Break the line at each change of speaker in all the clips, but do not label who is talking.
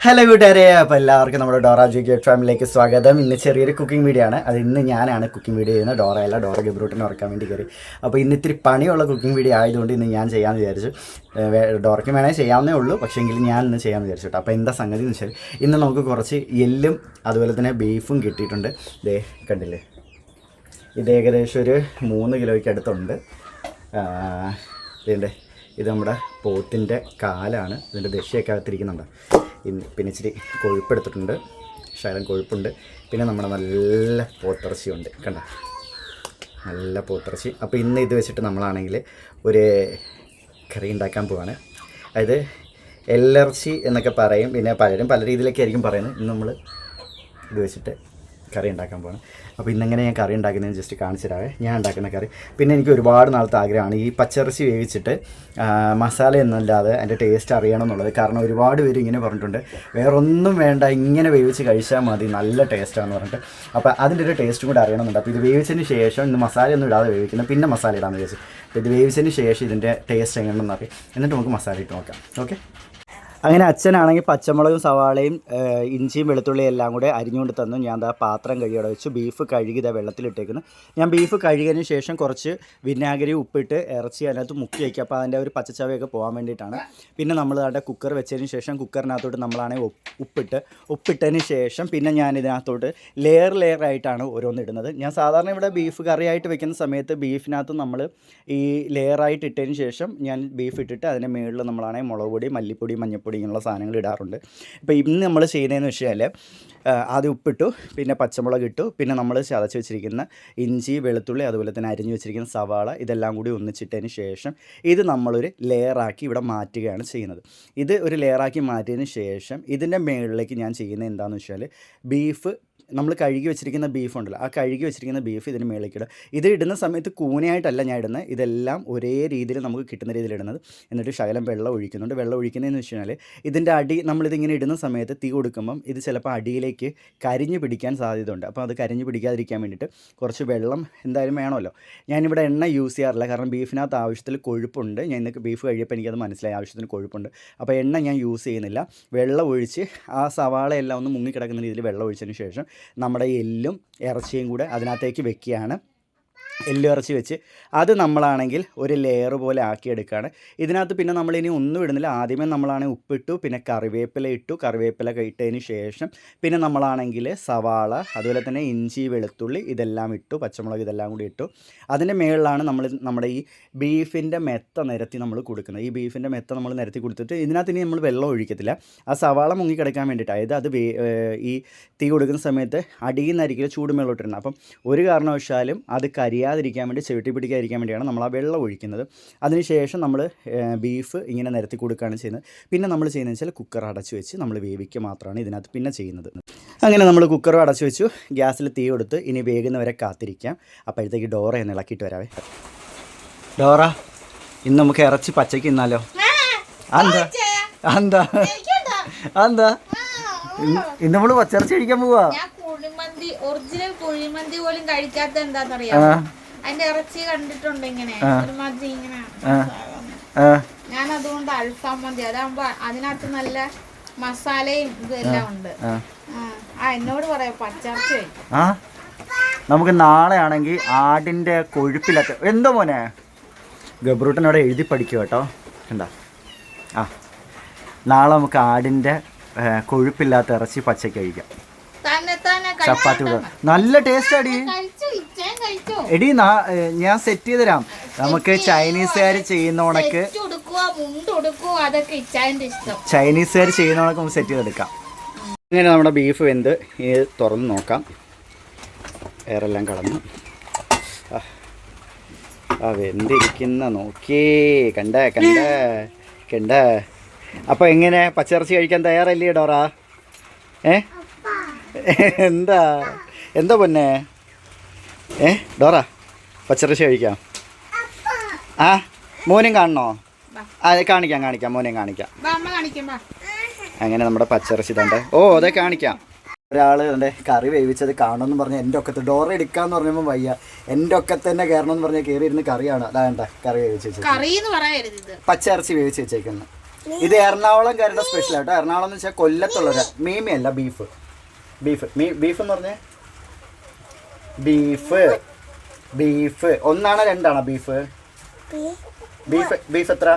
Hello കൂട്ടുകാരെ, അപ്പോൾ എല്ലാവർക്കും നമ്മുടെ ഡോറ ജി ഗേറ്റ് ഫാമിലിയിലേക്ക് സ്വാഗതം. ഇന്ന് ചെറിയൊരു കുക്കിംഗ് വീഡിയോ ആണ്. അത് ഇന്ന് ഞാനാണ് കുക്കിംഗ് വീഡിയോ ചെയ്യുന്നത്. ഡോറ ഗബ്രൂട്ടിനെ ഉറക്കാൻ വേണ്ടി കയറി. അപ്പോൾ ഇന്ന് ഇത്തിരി പണിയുള്ള കുക്കിംഗ് വീഡിയോ ആയതുകൊണ്ട് ഇന്ന് ഞാൻ ചെയ്യാമെന്ന് വിചാരിച്ചു. ഡോറയ്ക്ക് വേണമെങ്കിൽ ചെയ്യാവുന്നേ ഉള്ളൂ, പക്ഷേ എങ്കിലും ഞാൻ ഇന്ന് ചെയ്യാമെന്ന് വിചാരിച്ചു. അപ്പോൾ എന്താ സംഗതി എന്ന് വെച്ചാൽ ഇന്ന് നമുക്ക് കുറച്ച് എല്ലും അതുപോലെ തന്നെ ബീഫും കിട്ടിയിട്ടുണ്ട്. ദേ കണ്ടില്ലേ, ഇത് ഏകദേശം ഒരു 3 കിലോയ്ക്ക് അടുത്തുണ്ട്. ഇതിൻ്റെ ഇത് നമ്മുടെ പോത്തിൻ്റെ കാലാണ്. ഇതിൻ്റെ ദശയൊക്കെ അകത്തിരിക്കുന്നുണ്ട്. പിന്നെ ഇച്ചിരി കൊഴുപ്പെടുത്തിട്ടുണ്ട്, ശകലം കൊഴുപ്പുണ്ട്. പിന്നെ നമ്മുടെ നല്ല പോത്തിറച്ചി ഉണ്ട്, കണ്ട നല്ല പോത്തിറച്ചി. അപ്പോൾ ഇന്ന് ഇത് വെച്ചിട്ട് നമ്മളാണെങ്കിൽ ഒരു കറി ഉണ്ടാക്കാൻ പോവാണ്. അതായത് എല്ലിറച്ചി എന്നൊക്കെ പറയും, പിന്നെ പലരും പല രീതിയിലൊക്കെ ആയിരിക്കും പറയുന്നത്. ഇന്ന് നമ്മൾ ഇത് വെച്ചിട്ട് കറി ഉണ്ടാക്കാൻ പോകണം. അപ്പോൾ ഇന്നെങ്ങനെ ഞാൻ കറി ഉണ്ടാക്കുന്നതെന്ന് ജസ്റ്റ് കാണിച്ചു തരാവേ. ഞാൻ ഉണ്ടാക്കുന്ന കറി പിന്നെ എനിക്ക് ഒരുപാട് നാളത്തെ ആഗ്രഹമാണ് ഈ പച്ചിറച്ചി വേവിച്ചിട്ട് മസാല എന്നല്ലാതെ അതിൻ്റെ ടേസ്റ്റ് അറിയണം എന്നുള്ളത്. കാരണം ഒരുപാട് പേര് ഇങ്ങനെ പറഞ്ഞിട്ടുണ്ട്, വേറൊന്നും വേണ്ട, ഇങ്ങനെ വേവിച്ച് കഴിച്ചാൽ മതി, നല്ല ടേസ്റ്റാണെന്ന് പറഞ്ഞിട്ട്. അപ്പോൾ അതിൻ്റെ ഒരു ടേസ്റ്റും കൂടെ അറിയണമെന്നുണ്ട്. അപ്പോൾ ഇത് വേവിച്ചതിന് ശേഷം ഇന്ന് മസാലയൊന്നും ഇടാതെ വേവിക്കുന്നത്, പിന്നെ മസാല ഇടാമെന്ന് വിചാരിച്ചു. അപ്പോൾ ഇത് വേവിച്ചതിന് ശേഷം ഇതിൻ്റെ ടേസ്റ്റ് എങ്ങനെയാണെന്ന് അറിയാം, എന്നിട്ട് നമുക്ക് മസാല ഇട്ട് നോക്കാം. ഓക്കെ. അങ്ങനെ അച്ഛനാണെങ്കിൽ പച്ചമുളകും സവാളയും ഇഞ്ചിയും വെളുത്തുള്ളിയും എല്ലാം കൂടെ അരിഞ്ഞുകൊണ്ട് തന്നു. ഞാൻ ആ പാത്രം കഴുകിയോടെ വെച്ചു. ബീഫ് കഴുകി വെള്ളത്തിലിട്ടേക്കുന്നു. ഞാൻ ബീഫ് കഴുകിയതിന് ശേഷം കുറച്ച് വിനാഗിരി ഉപ്പിട്ട് ഇറച്ചി അതിനകത്ത് മുക്കി വയ്ക്കുക. അപ്പോൾ അതിൻ്റെ ഒരു പച്ചച്ചവയൊക്കെ പോകാൻ വേണ്ടിയിട്ടാണ്. പിന്നെ നമ്മൾ അതിൻ്റെ കുക്കർ വെച്ചതിന് ശേഷം കുക്കറിനകത്തോട്ട് നമ്മളാണെങ്കിൽ ഉപ്പിട്ടതിന് ശേഷം പിന്നെ ഞാൻ ഇതിനകത്തോട്ട് ലെയർ ആയിട്ടാണ് ഓരോന്നിടുന്നത്. ഞാൻ സാധാരണ ഇവിടെ ബീഫ് കറിയായിട്ട് വെക്കുന്ന സമയത്ത് ബീഫിനകത്ത് നമ്മൾ ഈ ലെയറായിട്ട് ഇട്ടതിന് ശേഷം ഞാൻ ബീഫ് ഇട്ടിട്ട് അതിൻ്റെ മുകളിൽ നമ്മളാണെങ്കിൽ മുളക് പൊടി, മല്ലിപ്പൊടി, മഞ്ഞൾപ്പൊടി ഇങ്ങനെയുള്ള സാധനങ്ങൾ ഇടാറുണ്ട്. ഇപ്പോൾ ഇന്ന് നമ്മൾ ചെയ്യുന്നതെന്ന് വെച്ചാൽ ആദ്യം ഉപ്പിട്ടു, പിന്നെ പച്ചമുളക് ഇട്ടു, പിന്നെ നമ്മൾ ചതച്ച് വെച്ചിരിക്കുന്ന ഇഞ്ചി, വെളുത്തുള്ളി, അതുപോലെ തന്നെ അരിഞ്ഞു വെച്ചിരിക്കുന്ന സവാള ഇതെല്ലാം കൂടി ഒന്നിച്ചിട്ടതിന് ശേഷം ഇത് നമ്മളൊരു ലെയറാക്കി ഇവിടെ മാറ്റുകയാണ് ചെയ്യുന്നത്. ഇത് ഒരു ലെയറാക്കി മാറ്റിയതിന് ശേഷം ഇതിൻ്റെ മുകളിലേക്ക് ഞാൻ ചെയ്യുന്നത് എന്താണെന്ന് വെച്ചാൽ ബീഫ് നമ്മൾ കഴുകി വെച്ചിരിക്കുന്ന ബീഫ് ഉണ്ടല്ലോ, ആ കഴുകി വെച്ചിരിക്കുന്ന ബീഫ് ഇതിന് മേലേക്ക് ഇടുക. ഇത് ഇടുന്ന സമയത്ത് കൂനയായിട്ടല്ല ഞാൻ ഇടുന്നത്, ഇതെല്ലാം ഒരേ രീതിയിൽ നമുക്ക് കിട്ടുന്ന രീതിയിൽ ഇടുന്നത്. എന്നിട്ട് ശകലം വെള്ളം ഒഴിക്കുന്നുണ്ട്. വെള്ളം ഒഴിക്കുന്നതെന്ന് വെച്ച് കഴിഞ്ഞാൽ ഇതിൻ്റെ നമ്മളിതിങ്ങനെ ഇടുന്ന സമയത്ത് തീ കൊടുക്കുമ്പം ഇത് ചിലപ്പോൾ അടിയിലേക്ക് കരിഞ്ഞ് പിടിക്കാൻ സാധ്യതയുണ്ട്. അപ്പോൾ അത് കരിഞ്ഞ് പിടിക്കാതിരിക്കാൻ വേണ്ടിയിട്ട് കുറച്ച് വെള്ളം എന്തായാലും വേണമല്ലോ. ഞാനിവിടെ എണ്ണ യൂസ് ചെയ്യാറില്ല, കാരണം ബീഫിനകത്ത് ആവശ്യത്തിൽ കൊഴുപ്പുണ്ട്. ഞാൻ ഇന്നൊക്കെ ബീഫ് കഴിയപ്പോൾ എനിക്കത് മനസ്സിലായി, ആവശ്യത്തിന് കൊഴുപ്പുണ്ട്. അപ്പോൾ എണ്ണ ഞാൻ യൂസ് ചെയ്യുന്നില്ല. വെള്ളം ഒഴിച്ച് ആ സവാളയെല്ലാം ഒന്ന് മുങ്ങിക്കിടക്കുന്ന രീതിയിൽ വെള്ളം ഒഴിച്ചതിന് ശേഷം നമ്മുടെ എല്ലും ഇറച്ചിയും കൂടെ അതിനകത്തേക്ക് വെക്കുകയാണ്. എല്ലിറച്ചി വെച്ച് അത് നമ്മളാണെങ്കിൽ ഒരു ലെയർ പോലെ ആക്കിയെടുക്കുകയാണ്. ഇതിനകത്ത് പിന്നെ നമ്മളിനി ഒന്നും ഇടുന്നില്ല. ആദ്യമേ നമ്മളാണെങ്കിൽ ഉപ്പിട്ടു, പിന്നെ കറിവേപ്പില ഇട്ടു. കറിവേപ്പില ഇട്ടതിന് ശേഷം പിന്നെ നമ്മളാണെങ്കിൽ സവാള, അതുപോലെ തന്നെ ഇഞ്ചി, വെളുത്തുള്ളി ഇതെല്ലാം ഇട്ടു, പച്ചമുളക് ഇതെല്ലാം കൂടി ഇട്ടു. അതിൻ്റെ മുകളിലാണ് നമ്മുടെ ഈ ബീഫിൻ്റെ മെത്ത നിരത്തി നമ്മൾ കൊടുക്കുന്നത്. ഈ ബീഫിൻ്റെ മെത്ത നമ്മൾ നിരത്തി കൊടുത്തിട്ട് ഇതിനകത്ത് ഇനി നമ്മൾ വെള്ളം ഒഴിക്കത്തില്ല. ആ സവാള മുങ്ങിക്കിടക്കാൻ വേണ്ടിയിട്ട്, അതായത് അത് ഈ തീ കൊടുക്കുന്ന സമയത്ത് അടിയിൽ നിന്നായിരിക്കില്ല ചൂട് മേളോട്ടിരുന്നത്. അപ്പം ഒരു കാരണവശാലും അത് കരിയാതിരിക്കാൻ വേണ്ടി, ചവിട്ടി പിടിക്കാതിരിക്കാൻ വേണ്ടിയാണ് നമ്മൾ ആ വെള്ളം ഒഴിക്കുന്നത്. അതിനുശേഷം നമ്മൾ ബീഫ് ഇങ്ങനെ നിരത്തി കൊടുക്കുകയാണ് ചെയ്യുന്നത്. പിന്നെ നമ്മൾ ചെയ്യുന്നത് വെച്ചാൽ കുക്കർ അടച്ചു വെച്ച് നമ്മൾ വേവിക്കുക മാത്രമാണ് ഇതിനകത്ത് പിന്നെ ചെയ്യുന്നത്. അങ്ങനെ നമ്മൾ കുക്കർ അടച്ചു വെച്ചു, ഗ്യാസിൽ തീ കൊടുത്ത് ഇനി വേകുന്നവരെ കാത്തിരിക്കാം. അപ്പോഴത്തേക്ക് ഡോറ എന്ന് ഇളക്കിയിട്ട് വരാവേ. ഡോറ, ഇന്ന് നമുക്ക് ഇറച്ചി പച്ചയ്ക്ക് ഇന്നാലോ? എന്താ ഇന്ന് നമ്മൾ പച്ചിറച്ചി കഴിക്കാൻ പോവാ.
ഒറിജിനൽ കുഴിമന്തി പോലും കഴിക്കാത്ത എന്താന്നറിയാ, അതിന്റെ ഇറച്ചി കണ്ടിട്ടുണ്ട് ഇങ്ങനെ ഒരുമാതിരി ഇങ്ങനെ. ഞാൻ അതുകൊണ്ട് അൽഫാം മന്തി, അതാകുമ്പോ അതിനകത്ത് നല്ല മസാലയും ഇതെല്ലാം ഉണ്ട്. എന്നോട് പറയാം പച്ചിറച്ചി കഴിക്കും.
നമുക്ക് നാളെ ആണെങ്കിൽ ആടിന്റെ കൊഴുപ്പില്ലാത്ത എന്തോ മോനെ ഗബ്രൂട്ടനോടെ എഴുതി പഠിക്കുക കേട്ടോ. എന്താ നാളെ നമുക്ക് ആടിന്റെ കൊഴുപ്പില്ലാത്ത ഇറച്ചി പച്ചയ്ക്ക് കഴിക്കാം. ചപ്പാത്തി നല്ല ടേസ്റ്റ് അടി എടി. ഞാൻ സെറ്റ് ചെയ്ത് തരാം. നമുക്ക് ചൈനീസുകാർ ചെയ്യുന്ന ഉണക്ക് നമുക്ക് സെറ്റ് ചെയ്തെടുക്കാം. ഇങ്ങനെ നമ്മുടെ ബീഫ് വെന്ത് തുറന്ന് നോക്കാം. എയറെല്ലാം കളഞ്ഞു. വെന്തിരിക്കുന്ന നോക്കിയേ, കണ്ട. അപ്പോൾ എങ്ങനെ പച്ചിറച്ചി കഴിക്കാൻ തയ്യാറല്ലേ ഡോറ? എന്താ പൊന്നെ ഡോറ, പച്ചിറച്ചി കഴിക്കാം? മോനും കാണണോ? കാണിക്കാം, മോനെ കാണിക്കാം. അങ്ങനെ നമ്മുടെ പച്ചിറച്ചി തണ്ടേ. അതെ കാണിക്കാം. ഒരാൾ എൻ്റെ കറി വേവിച്ചത് കാണുമെന്ന് പറഞ്ഞാൽ എൻ്റെ ഒക്കത്ത് ഡോറ എടുക്കാന്ന് പറഞ്ഞപ്പോൾ വയ്യ, എൻ്റെ ഒക്കത്ത് തന്നെ കയറണമെന്ന് പറഞ്ഞാൽ കയറി ഇരുന്ന് കറിയാണ്. അതാ കറി വേവിച്ച് വെച്ചത്, പച്ചിറച്ചി വേവിച്ച് വെച്ചേക്കുന്നത്. ഇത് എറണാകുളംകാരുടെ സ്പെഷ്യൽ ആട്ടോ. എറണാകുളം എന്ന് വെച്ചാൽ കൊല്ലത്തുള്ളവരാ. മീമയല്ല, ബീഫ്. ബീഫ് എന്ന് പറഞ്ഞേ ബീഫ് ഒന്നാണോ രണ്ടാണോ ബീഫ്? ബീഫ് എത്ര?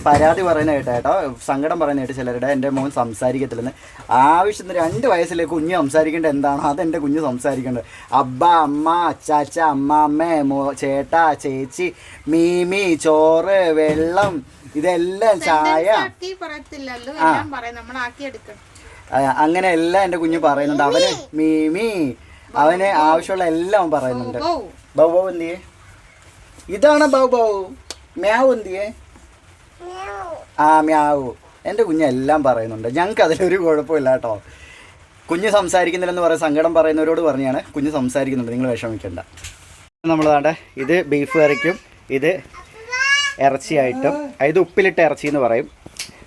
പരാതി പറയുന്ന കേട്ടോ, സങ്കടം പറയുന്ന കേട്ട് ചിലരുടെ എൻ്റെ മോൻ സംസാരിക്കത്തില്ലെന്ന്. ആവശ്യത്തിന് 2 വയസ്സിലെ കുഞ്ഞ് സംസാരിക്കേണ്ടത് എന്താണോ അതെൻ്റെ കുഞ്ഞ് സംസാരിക്കേണ്ടത്. അബ്ബ, അമ്മ, അച്ചാച്ച, അമ്മാമ്മ, ചേട്ടാ, ചേച്ചി, മീമി, ചോറ്, വെള്ളം, ഇതെല്ലാം ചായ, അങ്ങനെ എല്ലാം എൻ്റെ കുഞ്ഞ് പറയുന്നുണ്ട്. അവന് മീമി, അവന് ആവശ്യമുള്ള എല്ലാം പറയുന്നുണ്ട്. ബൗ ബൗ എന്തിയേ? ഇതാണ് ബൗ ബൗ. മ്യാവ് എന്തിയേ? ആ മ്യാവു. എൻ്റെ കുഞ്ഞ് എല്ലാം പറയുന്നുണ്ട്. ഞങ്ങൾക്ക് അതിലൊരു കുഴപ്പമില്ല കേട്ടോ. കുഞ്ഞ് സംസാരിക്കുന്നില്ലെന്ന് പറയാൻ സങ്കടം പറയുന്നവരോട് പറഞ്ഞാണ് കുഞ്ഞ് സംസാരിക്കുന്നുണ്ട്, നിങ്ങൾ വിഷമിക്കണ്ട. നമ്മളതാണ്ട് ഇത് ബീഫ് കറിക്കും ഇത് ഇറച്ചിയായിട്ടും, ഇത് ഉപ്പിലിട്ട ഇറച്ചി എന്ന് പറയും.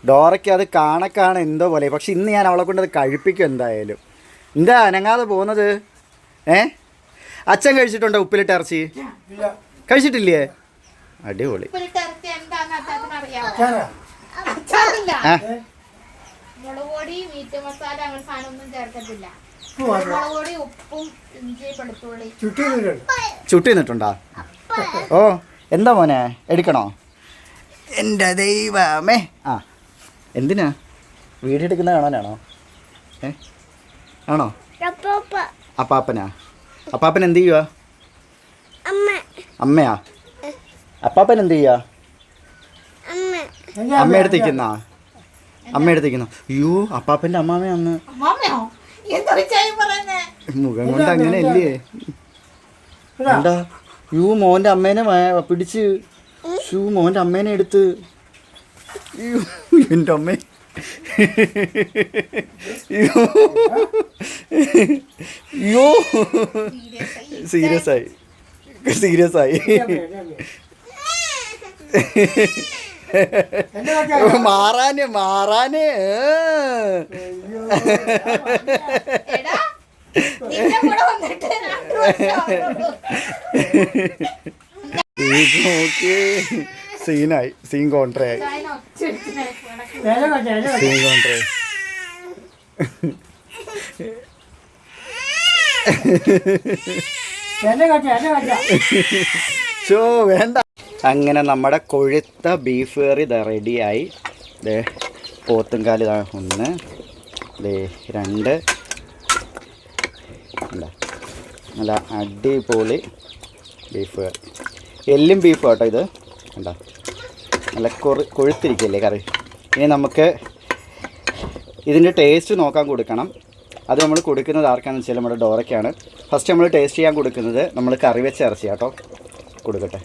ഡോറയ്ക്ക് അത് കാണാൻ എന്തോ പോലെ, പക്ഷെ ഇന്ന് ഞാൻ അവളെ കൊണ്ട് അത് കഴിപ്പിക്കും എന്തായാലും. എന്താ അനങ്ങാതെ പോകുന്നത്? അച്ഛൻ കഴിച്ചിട്ടുണ്ടോ ഉപ്പിലിട്ട ഇറച്ചി? കഴിച്ചിട്ടില്ലേ? അടിപൊളി.
മുളകുപൊടി, മീറ്റ് മസാല, അങ്ങനെ സാധനമൊന്നും ചേർക്കത്തില്ല. ഉപ്പും ഇഞ്ചി വെളുത്തുള്ളി
ചുട്ടി നിന്നിട്ടുണ്ടോ? ഓ എന്താ മോനെ എടുക്കണോ? എൻ്റെ ദൈവമേ. ആ എന്തിനാ വീഡിയോ എടുക്കുന്ന കാണാനാണോ? ആണോ? അപ്പാപ്പനാ? അപ്പാപ്പൻ എന്ത് ചെയ്യുക? അമ്മയാ? അപ്പാപ്പൻ എന്ത് ചെയ്യുക? അമ്മയെടുത്തിരിക്കുന്ന അയ്യോ അപ്പാപ്പൻ്റെ അമ്മാമയാന്ന്. മുഖം കൊണ്ട് അങ്ങനെയല്ലേ? എന്താ യൂ മോൻ്റെ അമ്മേനെ പിടിച്ച് മോൻ്റെ അമ്മേനെ എടുത്ത് എൻ്റെ അമ്മേ യോ സീരിയസ് ആയി മാറാന് സീൻ കോൺട്രയായി. വേണ്ട. അങ്ങനെ നമ്മുടെ കൊഴുത്ത ബീഫ് കറി റെഡിയായി. പോത്തുംകാല് 1 2 നല്ല അടിപൊളി ബീഫ് കറി. എല്ലും ബീഫ് കേട്ടോ ഇത്. കണ്ടോ നല്ല കൊഴുത്തിരിക്കല്ലേ കറി. ഇനി നമുക്ക് ഇതിൻ്റെ ടേസ്റ്റ് നോക്കാൻ കൊടുക്കണം. അത് നമ്മൾ കൊടുക്കുന്നത് ആർക്കാണെന്ന് വെച്ചാൽ നമ്മുടെ ഡോറയ്ക്കാണ്. ഫസ്റ്റ് നമ്മൾ ടേസ്റ്റ് ചെയ്യാൻ കൊടുക്കുന്നത് നമ്മൾ കറി വെച്ച ഇറച്ചി കേട്ടോ. കൊടുക്കട്ടെ.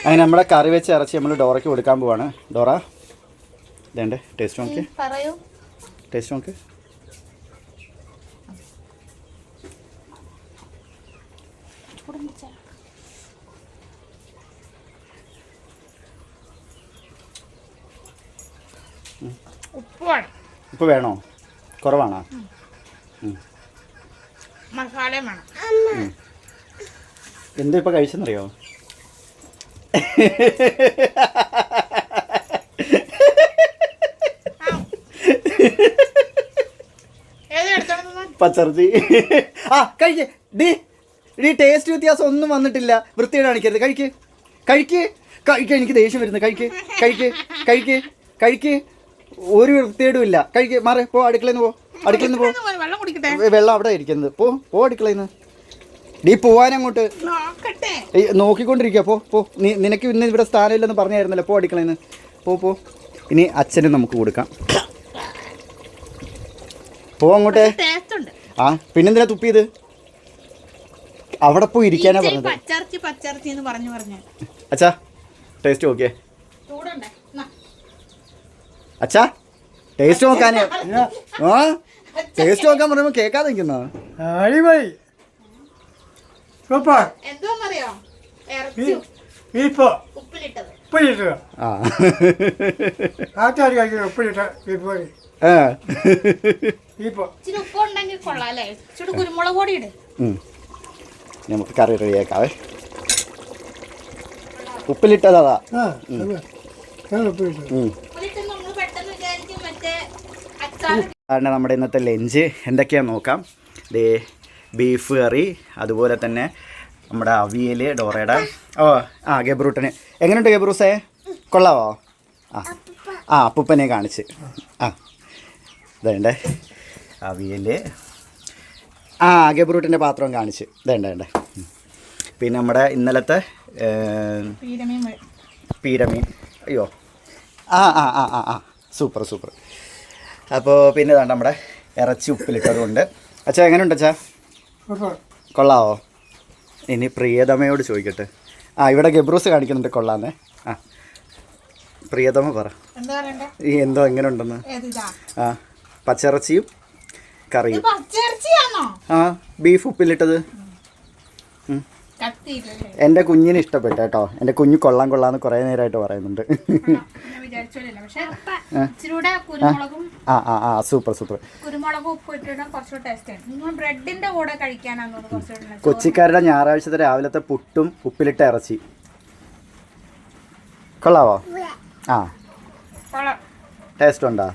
അങ്ങനെ നമ്മുടെ കറി വെച്ച ഇറച്ചി നമ്മൾ ഡോറയ്ക്ക് കൊടുക്കാൻ പോവാണ്. ഡോറ ഇതേണ്ട ടേസ്റ്റ് നോക്കി. ടേസ്റ്റ് നോക്ക്. ഉപ്പ് വേണോ? കുറവാണോ? എന്താ ഇപ്പം കഴിച്ചെന്നറിയോ? പച്ചർച്ചി. ആ കഴിക്ക്. ഡി ടേസ്റ്റ് വ്യത്യാസം ഒന്നും വന്നിട്ടില്ല. വൃത്തിയോട് കാണിക്കരുത്. കഴിക്ക്. എനിക്ക് ദേഷ്യം വരുന്നത്. കഴിക്ക്. ഒരു വൃത്തിയോടും ഇല്ല. കഴിക്ക്. മാറി പോ. അടുക്കളയിൽ നിന്ന് പോ. വെള്ളം അവിടെ ഇരിക്കുന്നത്. പോ അടുക്കളയിൽ നിന്ന്. ഡീ പോവാനങ്ങോട്ട് നോക്കിക്കൊണ്ടിരിക്കുക. പോ. നിനക്ക് ഇന്ന് ഇവിടെ സ്ഥാനമില്ലെന്ന് പറഞ്ഞായിരുന്നല്ലോ. പോ അടുക്കളയിൽ നിന്ന്. പോ. ഇനി അച്ഛനും നമുക്ക് കൊടുക്കാം. പോ അങ്ങോട്ടെ. ആ പിന്നെന്തിനാ തുപ്പിയത്? അവിടെ പോയി ഇരിക്കാനാ പറഞ്ഞത്. അച്ഛാ ടേസ്റ്റ് നോക്കിയേ. അച്ഛാ ടേസ്റ്റ് നോക്കാനേ. ടേസ്റ്റ് നോക്കാൻ പറയുമ്പോ കേൾക്കാതെ നിൽക്കുന്ന
ഇച്ചിരി ഉപ്പ് ഉണ്ടെങ്കിൽ കൊള്ളാം അല്ലേ? ഇച്ചിരി കുരുമുളക് പൊടി ഇട്.
നമുക്ക് കറി റെഡിയാക്കാവേ. ഉപ്പിലിട്ടതാ. കാരണം നമ്മുടെ ഇന്നത്തെ ലഞ്ച് എന്തൊക്കെയാണെന്ന് നോക്കാം. ദേ ബീഫ് കറി, അതുപോലെ തന്നെ നമ്മുടെ അവിയൽ, ഡോറയുടെ ഗബ്രൂട്ടന് എങ്ങനെയുണ്ട് ഗബ്രൂസേ? കൊള്ളാവോ? അപ്പൂപ്പനെ കാണിച്ച് ഇതേണ്ടേ അവിയൽ. ഗബ്രൂട്ടിൻ്റെ പാത്രം കാണിച്ച് ഇതേണ്ടേ. പിന്നെ നമ്മുടെ ഇന്നലത്തെ പീരമീൻ. അയ്യോ സൂപ്പർ. അപ്പോൾ പിന്നെ ഇതാണ്ട് നമ്മുടെ ഇറച്ചി ഉപ്പിലിട്ടതുകൊണ്ട്. അച്ഛാ എങ്ങനെയുണ്ട് അച്ഛാ? കൊള്ളാവോ? ഇനി പ്രിയതമയോട് ചോദിക്കട്ടെ. ഇവിടെ ഗബ്രൂസ് കാണിക്കുന്നുണ്ട് കൊള്ളാന്നേ. പ്രിയതമ പറ ഈ എന്തോ എങ്ങനെ ഉണ്ടെന്ന്. പച്ചിറച്ചിയും കറിയും. ബീഫ് ഉപ്പിലിട്ടത് എൻ്റെ കുഞ്ഞിന് ഇഷ്ടപ്പെട്ടു കേട്ടോ. എൻ്റെ കുഞ്ഞ് കൊള്ളാന്ന് കുറേ നേരമായിട്ട് പറയുന്നുണ്ട്. സൂപ്പർ. കൊച്ചിക്കാരുടെ ഞായറാഴ്ചത്തെ രാവിലത്തെ പുട്ടും ഉപ്പിലിട്ട ഇറച്ചി കൊള്ളാവോ? ടേസ്റ്റ് ഉണ്ടോ?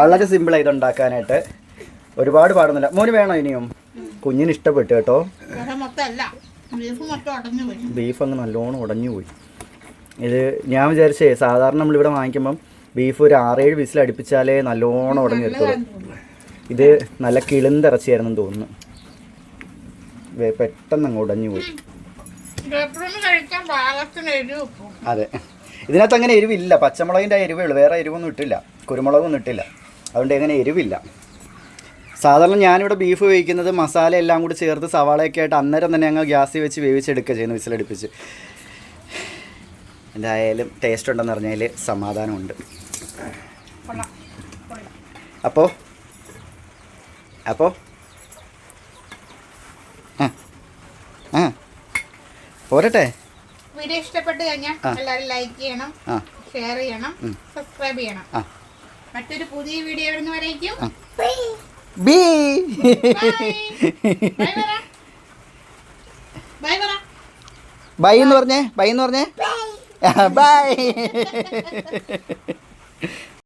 വളരെ സിമ്പിളാണ് ഇത് ഉണ്ടാക്കാനായിട്ട്. ഒരുപാട് പാടുന്നില്ല. മോന് വേണോ ഇനിയും? കുഞ്ഞിന് ഇഷ്ടപ്പെട്ടു കേട്ടോ. ബീഫ് അങ്ങ് നല്ലോണം ഉടഞ്ഞു പോയി. ഇത് ഞാൻ വിചാരിച്ചേ സാധാരണ നമ്മളിവിടെ വാങ്ങിക്കുമ്പം ബീഫ് ഒരു 6-7 വിസിൽ അടുപ്പിച്ചാലേ നല്ലോണം ഉടഞ്ഞു എടുത്തുള്ളൂ. ഇത് നല്ല കിളിന്തിറച്ചിയായിരുന്നു തോന്നുന്നു. പെട്ടെന്ന് അങ്ങ് ഉടഞ്ഞു പോയി. അതെ, ഇതിനകത്ത് അങ്ങനെ എരിവില്ല. പച്ചമുളകിൻ്റെ എരിവേ ഉള്ളൂ, വേറെ എരിവൊന്നും ഇട്ടില്ല, കുരുമുളകൊന്നും ഇട്ടില്ല. അതുകൊണ്ട് എങ്ങനെ എരിവില്ല. സാധാരണ ഞാനിവിടെ ബീഫ് വേവിക്കുന്നത് മസാല എല്ലാം കൂടി ചേർത്ത് സവാളയൊക്കെ ആയിട്ട് അന്നേരം തന്നെ ഞങ്ങൾ ഗ്യാസിൽ വെച്ച് വേവിച്ചെടുക്കുക ചെയ്യുന്നു, വിസിലടുപ്പിച്ച്. എന്തായാലും ടേസ്റ്റ് ഉണ്ടെന്ന് പറഞ്ഞാൽ സമാധാനമുണ്ട്. അപ്പോൾ പോരട്ടെ.
വീഡിയോ ഇഷ്ടപ്പെട്ട് കഴിഞ്ഞാൽ എല്ലാവരും ലൈക്ക് ചെയ്യണം, ഷെയർ ചെയ്യണം, സബ്സ്ക്രൈബ് ചെയ്യണം. മറ്റൊരു പുതിയ വീഡിയോ വരുന്നവരേക്കും
ബൈ എന്ന് പറഞ്ഞേ ബൈ.